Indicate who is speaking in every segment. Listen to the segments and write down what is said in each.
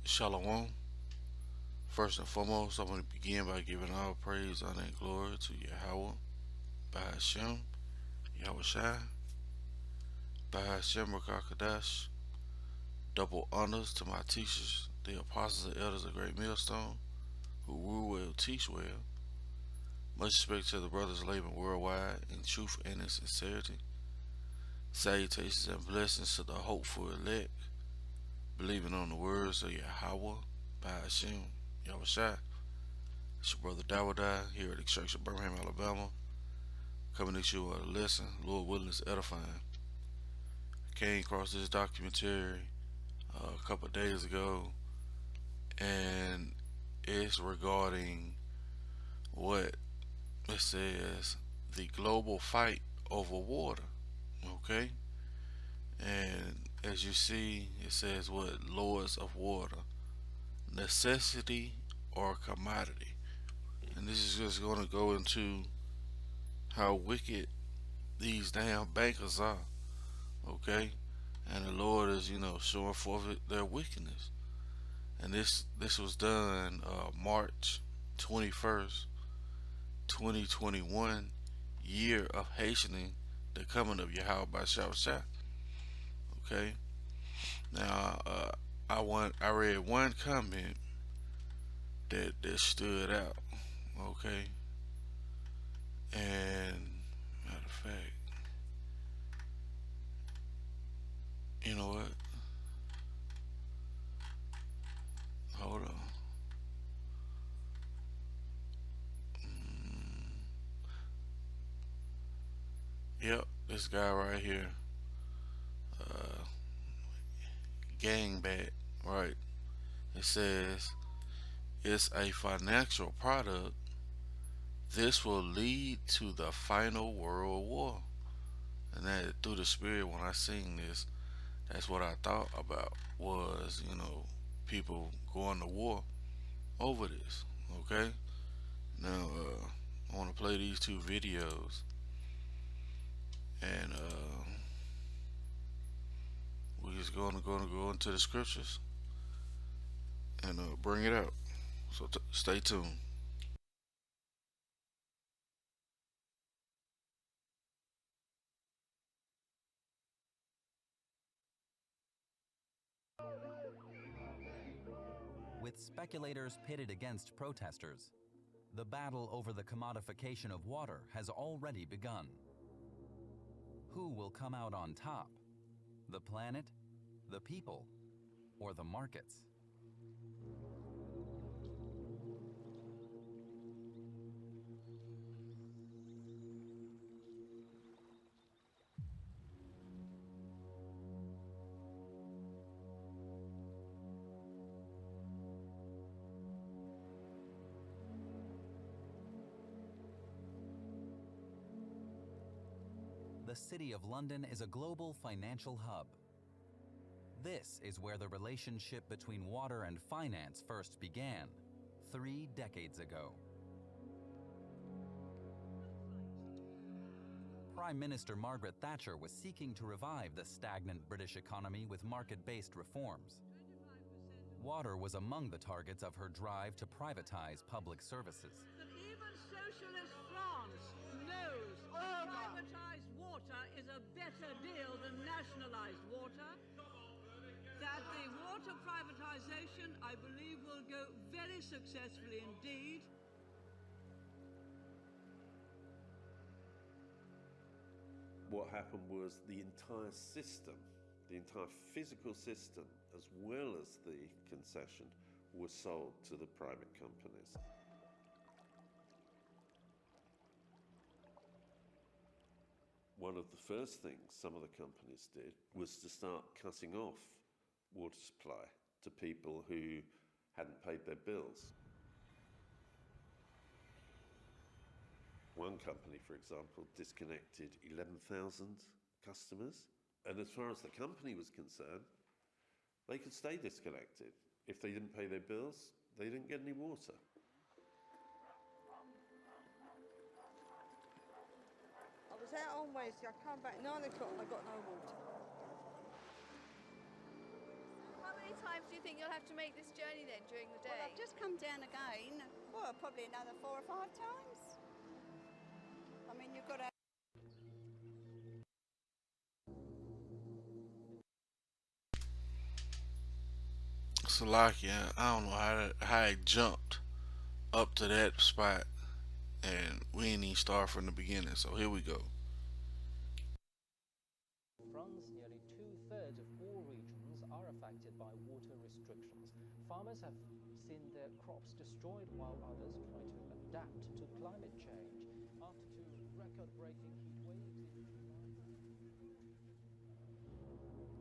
Speaker 1: Shalom. First and foremost, I want to begin by giving all praise, honor, and glory to Yahawah, bahasham, Yahawashi, bahasham, Qadash. Double honors to my teachers, the apostles and elders of Great Millstone, who rule well, teach well. Much respect to the brothers laboring worldwide in truth and in sincerity. Salutations and blessings to the hopeful elect, believing on the words of Yahawah, bahasham, Yahawashi. It's your brother Dawadah here at the Church of Birmingham, Alabama, coming at you with a lesson, Lord willing, is edifying. I came across this documentary a couple of days ago, and it's regarding what it says the global fight over water. Okay, and as you see, it says what lords of water, necessity or commodity, and this is just going to go into how wicked these damn bankers are. Okay, and the Lord is, showing forth their wickedness. And this was done March 21st, 2021, year of hastening the coming of Yahawah by Shah. Okay, now I read one comment that stood out. Okay, and matter of fact, you know what? Hold on. Yep, this guy right here, uh, Gangbat, right? It says it's a financial product. This will lead to the final world war. And that through the spirit, when I sing this, that's what I thought about was, people going to war over this. Okay. Now, I want to play these two videos, and we're just going to go into the scriptures and bring it out. So stay tuned.
Speaker 2: With speculators pitted against protesters, the battle over the commodification of water has already begun. Who will come out on top? The planet, the people, or the markets? The City of London is a global financial hub. This is where the relationship between water and finance first began, 3 decades ago. Prime Minister Margaret Thatcher was seeking to revive the stagnant British economy with market-based reforms. Water was among the targets of her drive to privatize public services.
Speaker 3: That even socialist France knows privatized water is a better deal than nationalized water. That the water privatization, I believe, will go very successfully indeed.
Speaker 4: What happened was the entire system, the entire physical system, as well as the concession, was sold to the private companies. One of the first things some of the companies did was to start cutting off water supply to people who hadn't paid their bills. One company, for example, disconnected 11,000 customers. And as far as the company was concerned, they could stay disconnected. If they didn't pay their bills, they didn't get any water.
Speaker 5: I was out on Wednesday, I come back 9 o'clock and I got no water.
Speaker 3: Coming
Speaker 6: many times do you think you'll have to make this journey then during the day?
Speaker 5: Well, I've just come down again. Well, probably another 4 or 5 times. I mean, you've got to.
Speaker 1: Salakia, I don't know how it jumped up to that spot, and we ain't even start from the beginning. So here we go.
Speaker 7: France, nearly two-thirds of all regions are affected by water restrictions. Farmers have seen their crops destroyed while others try to adapt to climate change. After two record-breaking heat waves in July.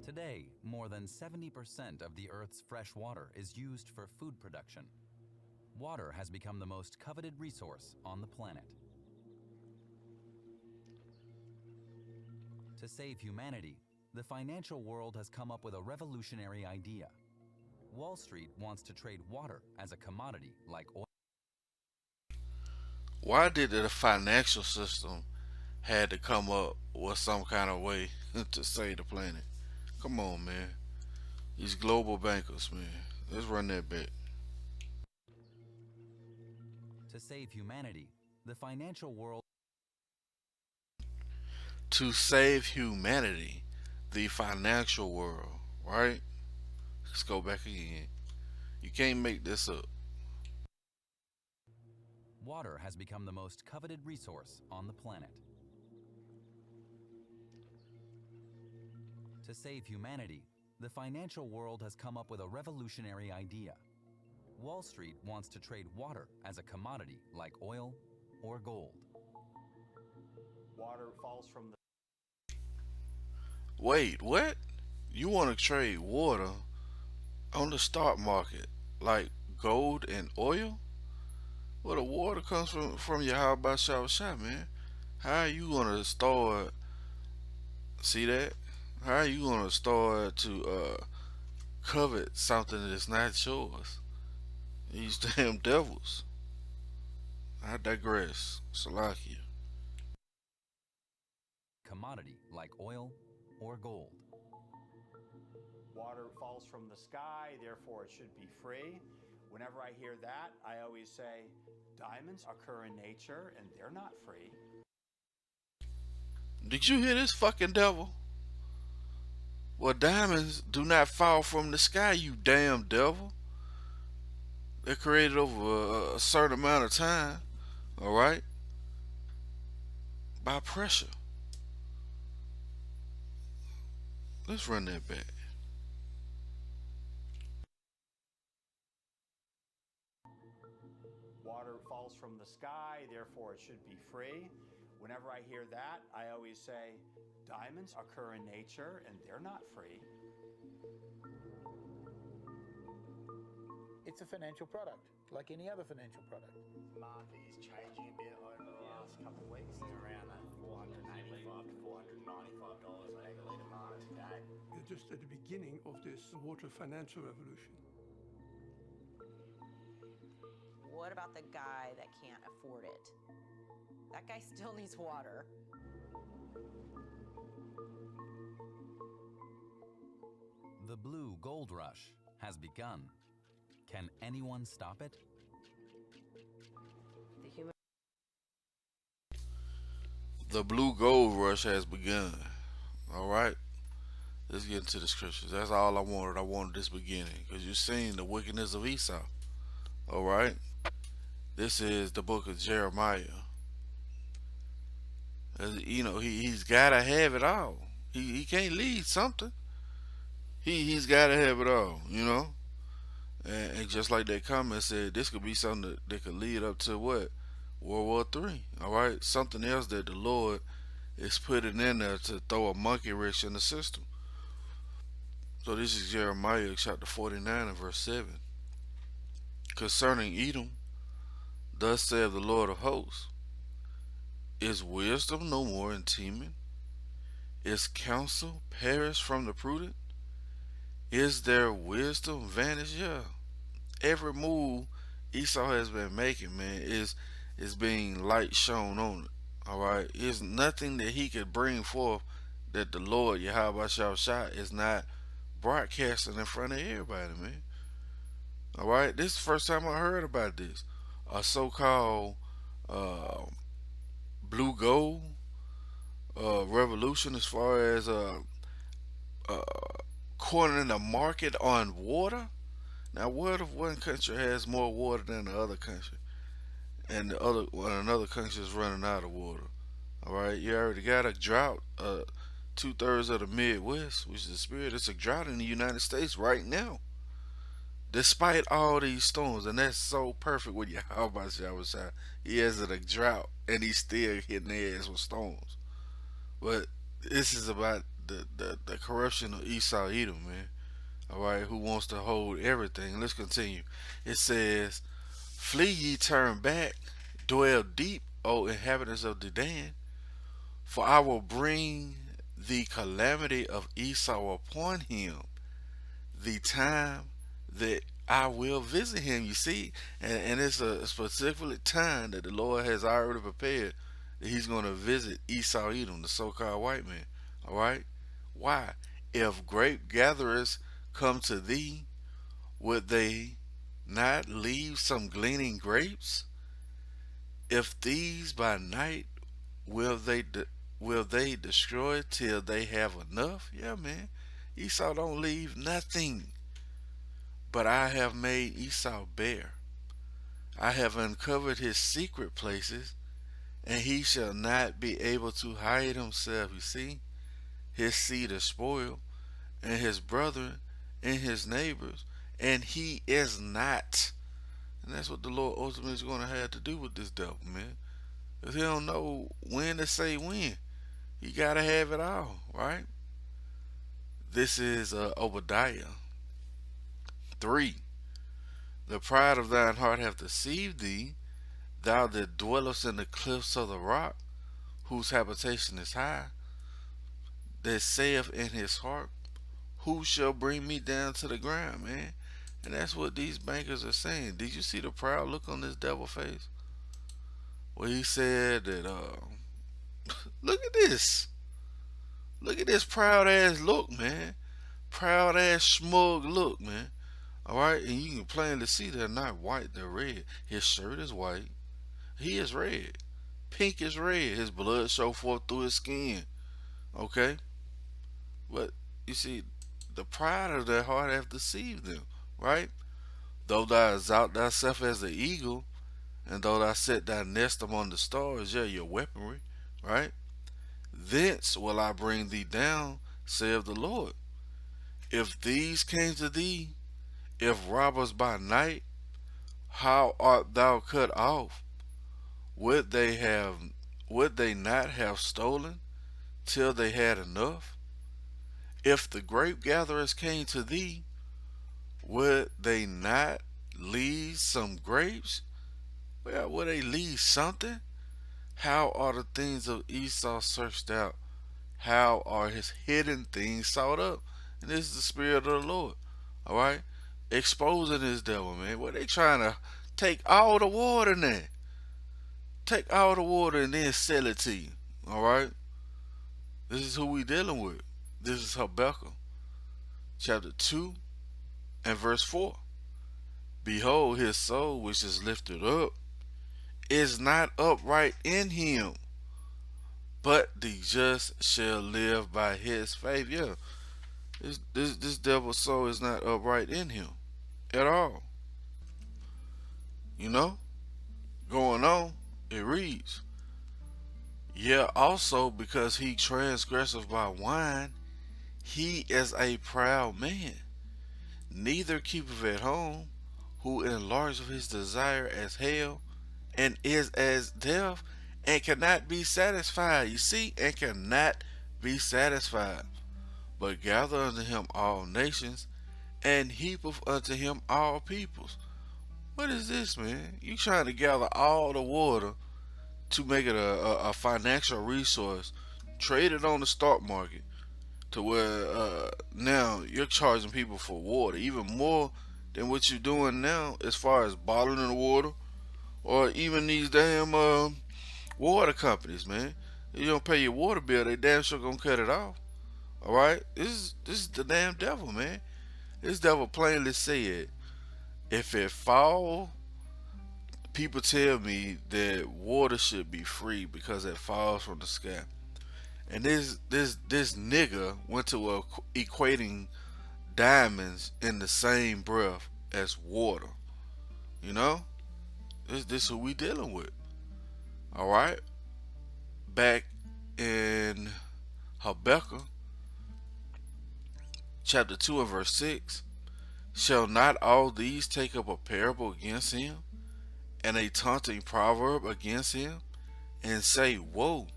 Speaker 2: Today, more than 70% of the Earth's fresh water is used for food production. Water has become the most coveted resource on the planet. To save humanity, the financial world has come up with a revolutionary idea. Wall Street wants to trade water as a commodity like oil.
Speaker 1: Why did the financial system had to come up with some kind of way to save the planet? Come on, man. These global bankers, man. Let's run that back.
Speaker 2: To save humanity, the financial world.
Speaker 1: To save humanity, the financial world, right? Let's go back again. You can't make this up.
Speaker 2: Water has become the most coveted resource on the planet. To save humanity, the financial world has come up with a revolutionary idea. Wall Street wants to trade water as a commodity like oil or gold.
Speaker 8: Water falls from the
Speaker 1: Wait, what? You want to trade water on the stock market like gold and oil? Well, the water comes from Yahawashi, man. How are you gonna start? See that? How are you gonna start to covet something that's not yours? These damn devils. I digress. Salakia.
Speaker 2: Commodity like oil or gold.
Speaker 8: water falls from the sky, therefore it should be free. Whenever I hear that, I always say diamonds occur in nature and they're not free.
Speaker 1: Did you hear this fucking devil? Well, diamonds do not fall from the sky, you damn devil. They're created over a certain amount of time, alright? By pressure. Let's run that back.
Speaker 8: Water falls from the sky, therefore it should be free. Whenever I hear that, I always say diamonds occur in nature and they're not free.
Speaker 9: It's a financial product, like any other financial product.
Speaker 10: The market is changing a bit over the last couple of weeks. It's around that $485 to $495 megalitre mark today.
Speaker 11: We're just at the beginning of this water financial revolution.
Speaker 12: What about the guy that can't afford it? That guy still needs water.
Speaker 2: The blue gold rush has begun. Can anyone stop it?
Speaker 1: The blue gold rush has begun. Alright? Let's get into the scriptures. That's all I wanted. I wanted this beginning. Because you're seeing the wickedness of Esau. Alright? This is the book of Jeremiah. You know, he's got to have it all. He can't lead something. He's got to have it all, you know? And just like that comment said, this could be something that could lead up to what? World War III. Alright? Something else that the Lord is putting in there to throw a monkey wrench in the system. So this is Jeremiah chapter 49 and verse 7. Concerning Edom, thus saith the Lord of hosts, is wisdom no more in Teman? Is counsel perished from the prudent? Is there wisdom vanished? Yeah. Every move Esau has been making, man, is being light shown on it. Alright? There's nothing that he could bring forth that the Lord Yahawashi is not broadcasting in front of everybody, man. All right, this is the first time I heard about this. A so-called uh, blue gold revolution, as far as uh, cornering the market on water. Now, what if one country has more water than the other country, and the other when another country is running out of water? All right, you already got a drought. 2/3 of the Midwest, which is the spirit, it's a drought in the United States right now, despite all these storms, and that's so perfect with Yahawashi. He has a drought, and he's still hitting their ass with storms. But this is about the corruption of Esau Edom, man. All right, who wants to hold everything? Let's continue. It says, "Flee ye, turn back, dwell deep, O inhabitants of Dedan, for I will bring the calamity of Esau upon him, the time that I will visit him." You see, and it's a specific time that the Lord has already prepared that He's going to visit Esau Edom, the so-called white man. All right, why? If grape gatherers come to thee, would they not leave some gleaning grapes? If these by night, will they will they destroy till they have enough? Yeah, man. Esau don't leave nothing. But I have made Esau bare. I have uncovered his secret places, and he shall not be able to hide himself. You see, his seed is spoiled, and his brethren and his neighbors, and he is not. And that's what the Lord ultimately is going to have to do with this devil, man. Because he don't know when to say when. You got to have it all, right? This is Obadiah 3. The pride of thine heart hath deceived thee, thou that dwellest in the cliffs of the rock, whose habitation is high, that saith in his heart, who shall bring me down to the ground, man? And that's what these bankers are saying. Did you see the proud look on this devil face? Well, he said that, look at this. Look at this proud ass look, man. Proud ass smug look, man. Alright, and you can plainly see they're not white, they're red. His shirt is white. He is red. Pink is red. His blood show forth through his skin. Okay? But you see, the pride of their heart hath deceived them, right? Though thou exalt thyself as an eagle, and though thou set thy nest among the stars, yeah, your weaponry, right? Thence will I bring thee down, saith the Lord. If these came to thee, if robbers by night, how art thou cut off? Would they not have stolen till they had enough? If the grape gatherers came to thee, would they not leave some grapes? Well, would they leave something? How are the things of Esau searched out? How are his hidden things sought up? And this is the spirit of the Lord. Alright? Exposing this devil, man. What they trying to take all the water now? Take all the water and then sell it to you. Alright? This is who we dealing with. This is Habakkuk chapter 2 and verse 4. Behold, his soul which is lifted up is not upright in him, but the just shall live by his faith. Yeah, this devil's soul is not upright in him at all. You know, going on, it reads, yeah, also because he transgresseth by wine, he is a proud man, neither keepeth at home, who enlargeth his desire as hell, and is as death, and cannot be satisfied. You see, and cannot be satisfied, but gather unto him all nations, and heapeth unto him all peoples. What is this, man? You trying to gather all the water to make it a financial resource, trade it on the stock market, to where now you're charging people for water, even more than what you're doing now as far as bottling the water, or even these damn water companies, man. You don't pay your water bill, they damn sure gonna cut it off. All right, this is the damn devil, man. This devil plainly said, if it fall, people tell me that water should be free because it falls from the sky. And this nigga went to equating diamonds in the same breath as water. You know, this who we dealing with. All right, back in Habakkuk chapter 2 and verse 6, shall not all these take up a parable against him, and a taunting proverb against him, and say, woe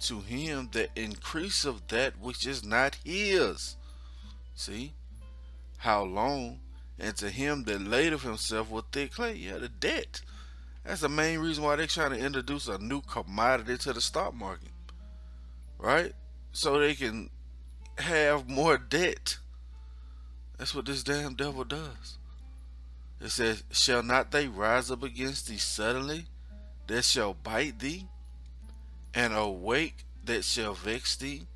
Speaker 1: to him that increaseth that which is not his? See, how long? And to him that ladeth himself with thick clay. Yeah, the debt. That's the main reason why they're trying to introduce a new commodity to the stock market, right? So they can have more debt. That's what this damn devil does. It says, shall not they rise up against thee suddenly, that shall bite thee, and awake that shall vex thee,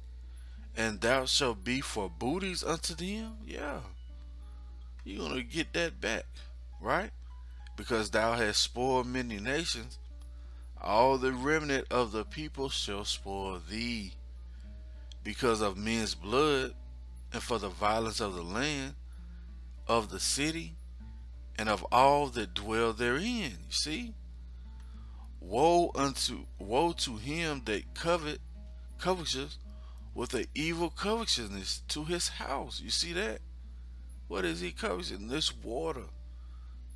Speaker 1: and thou shalt be for booties unto them? Yeah, you're gonna get that back, right? Because thou hast spoiled many nations, all the remnant of the people shall spoil thee, because of men's blood, and for the violence of the land, of the city, and of all that dwell therein. You see? Woe to him that covetous with an evil covetousness to his house. You see that? What is he coveting? This water.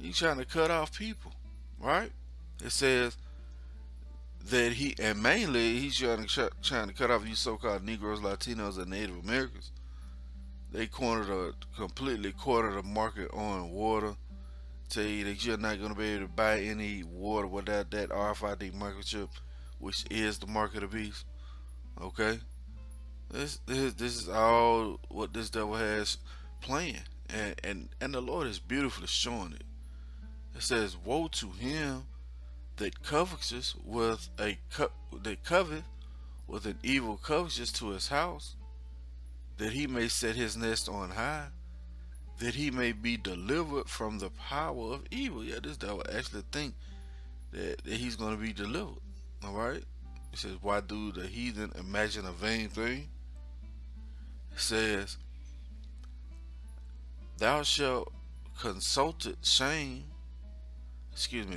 Speaker 1: He's trying to cut off people, right? It says that and mainly he's trying to cut off you so-called Negroes, Latinos, and Native Americans. They completely cornered the market on water. Tell you that you're not going to be able to buy any water without that RFID microchip, which is the mark of the beast. Okay, this is all what this devil has planned, and the Lord is beautifully showing it. It says, "Woe to him that coveteth with an evil covetous to his house, that he may set his nest on high, that he may be delivered from the power of evil." Yeah, this devil actually think that he's going to be delivered. All right. It says, why do the heathen imagine a vain thing? It says, thou shalt consulted shame.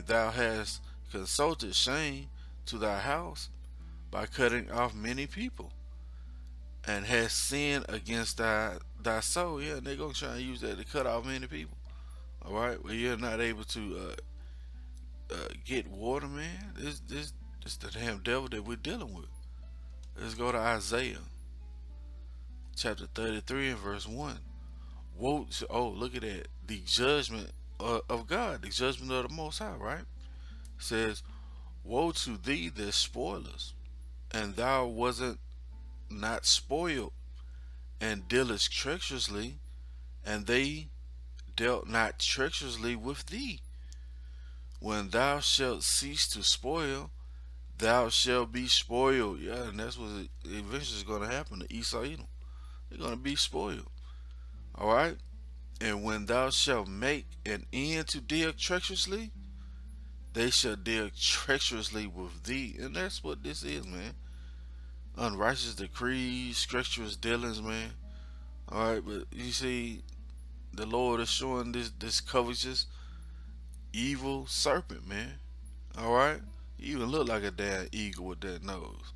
Speaker 1: Thou hast consulted shame to thy house by cutting off many people, and hast sinned against thy soul. Yeah, and they're gonna try and use that to cut off many people. All right, well, you're not able to get water, man. This the damn devil that we're dealing with. Let's go to Isaiah chapter 33 and verse 1. Woe to, oh, look at that, the judgment of God, the judgment of the Most High, right? It says, woe to thee that spoilest, and thou wasn't not spoiled, and dealest treacherously, and they dealt not treacherously with thee. When thou shalt cease to spoil, thou shalt be spoiled. Yeah, and that's what eventually is going to happen to Esau Edom. They're going to be spoiled. All right? And when thou shalt make an end to deal treacherously, they shall deal treacherously with thee. And that's what this is, man. Unrighteous decrees, treacherous dealings, man. All right, but you see, the Lord is showing this covetous, evil serpent, man. All right, you even look like a damn eagle with that nose.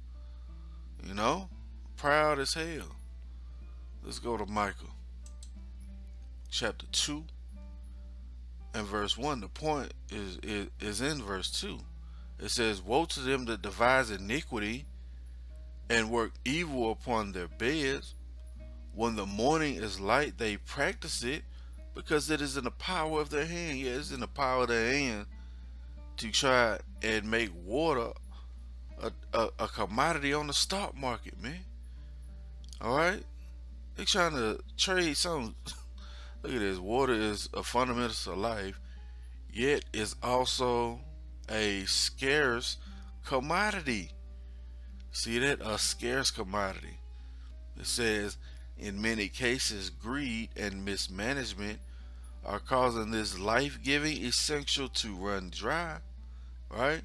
Speaker 1: You know, proud as hell. Let's go to Micah, chapter 2, and verse 1. The point is in verse 2. It says, woe to them that devise iniquity and work evil upon their beds. When the morning is light, they practice it, because it is in the power of their hand. Yeah, it's in the power of their hand to try and make water a commodity on the stock market, man. All right, they trying to trade some. Look at this. Water is a fundamental of life, yet is also a scarce commodity. See that? A scarce commodity. It says, in many cases, greed and mismanagement are causing this life giving essential to run dry, right?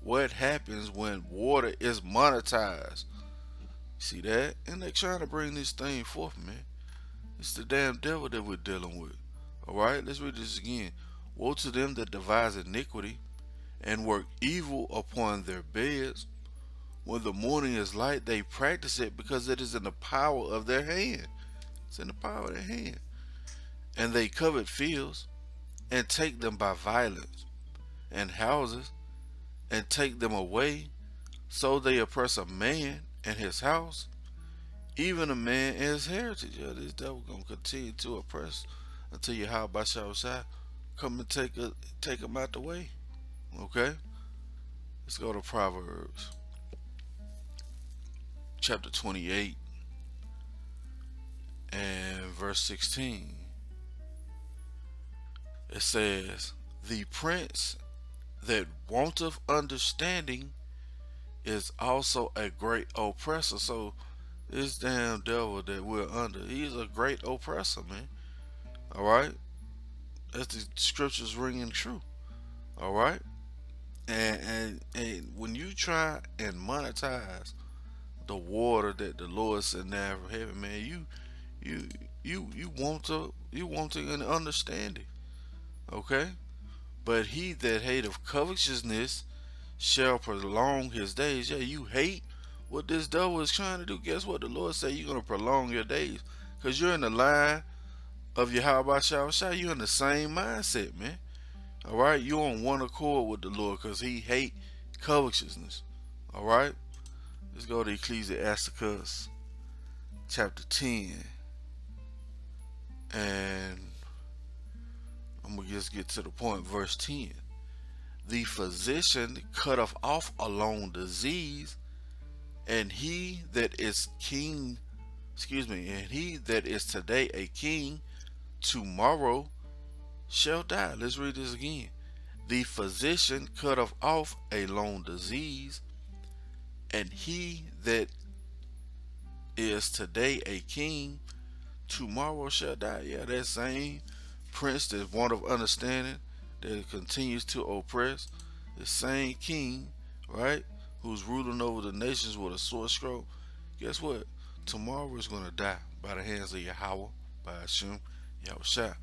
Speaker 1: What happens when water is monetized? See that? And they trying to bring this thing forth, man. It's the damn devil that we're dealing with. Alright, let's read this again. Woe to them that devise iniquity and work evil upon their beds. When the morning is light, they practice it because it is in the power of their hand. It's in the power of their hand. And they covet fields and take them by violence, and houses and take them away. So they oppress a man and his house, even a man and his heritage. Yeah, this devil gonna continue to oppress until Yahawashi come and take him out the way. Okay, let's go to Proverbs chapter 28 and verse 16. It says, the prince that wanteth understanding is also a great oppressor. So this damn devil that we're under, he's a great oppressor, man. Alright? That's the scriptures ringing true. Alright? And when you try and monetize the water that the Lord sent down from heaven, man, you want an understanding. Okay? But he that hateth covetousness shall prolong his days. Yeah, you hate what this devil is trying to do. Guess what? The Lord said you're going to prolong your days. Because you're in the line of Yahawashi. You're in the same mindset, man. Alright? You're on one accord with the Lord because he hate covetousness. Alright? Let's go to Ecclesiasticus chapter 10. And I'm going to just get to the point. Verse 10. The physician cutteth off a long disease, and he that is king, and he that is today a king, tomorrow shall die. Let's read this again. The physician cutteth off a long disease, and he that is today a king, tomorrow shall die. Yeah, that same prince that want of understanding, that continues to oppress, the same king, right, who's ruling over the nations with a sword stroke, guess what? Tomorrow is going to die by the hands of Yahawah, bahasham, Yahawashi.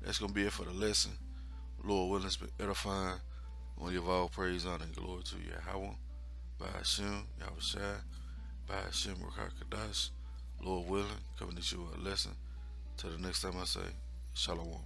Speaker 1: That's going to be it for the lesson. Lord willing, it's been edifying. I want to give all praise, honor, and glory to Yahawah, bahasham, Yahawashi, bahasham, Qadash. Lord willing, coming to you a lesson. Till the next time I say, Shalom.